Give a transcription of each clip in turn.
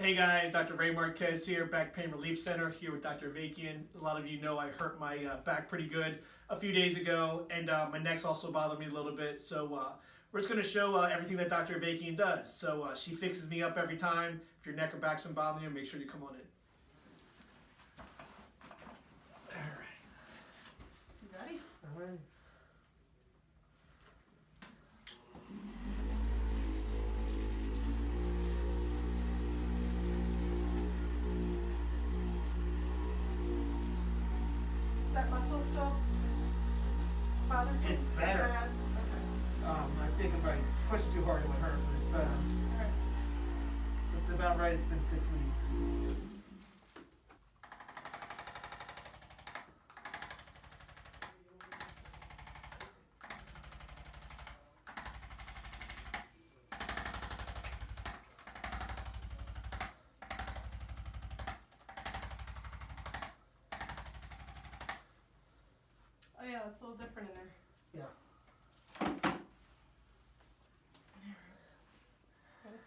Hey guys, Dr. Ray Marque here, Back Pain Relief Center, here with Dr. Avakian. A lot of you know I hurt my back pretty good a few days ago, and my neck's also bothered me a little bit. So we're just going to show everything that Dr. Avakian does. So she fixes me up every time. If your neck or back's been bothering you, make sure you come on in. All right. You ready? All right. Is that muscle still bothering you? It's better. Bad? Okay. I think if I push too hard it would hurt, but it's better. All right. It's about right. It's been 6 weeks. Oh yeah, it's a little different in there. Yeah. Okay.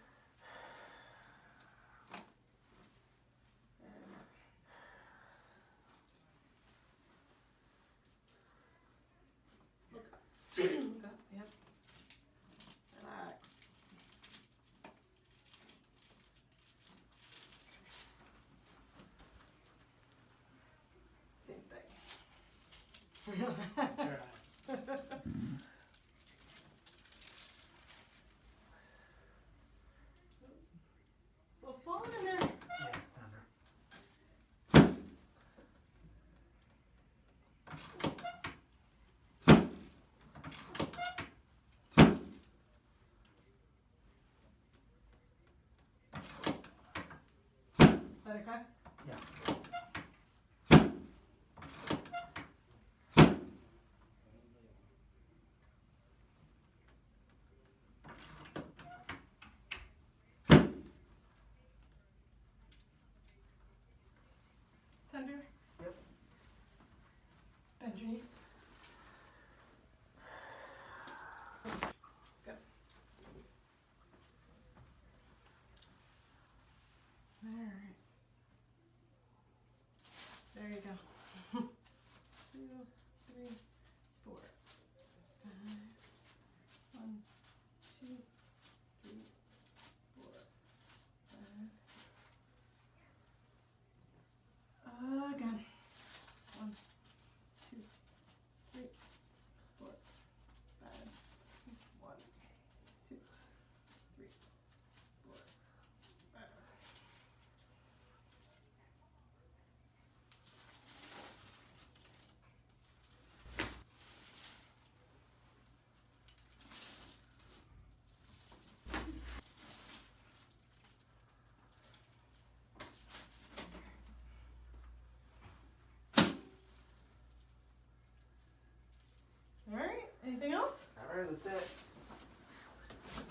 Look up. Look up. Yep. Relax. Same thing. Sure. A little swollen in there. Yeah, it's tender. Let it go. Yeah. Tender. Yep. Bend your knees. Good. All right. There you go. 2, 3, 4, 5. 1, 2, 3, 4, 5. Again. 1, 2, 3, 4, 5. 1, 2, 3, 4, 5. All right. Anything else? All right, that's it.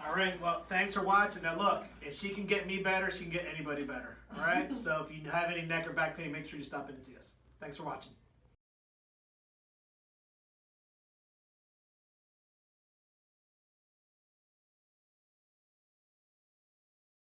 All right, well, thanks for watching. Now look, if she can get me better, she can get anybody better. All right? So if you have any neck or back pain, make sure you stop in and see us. Thanks for watching.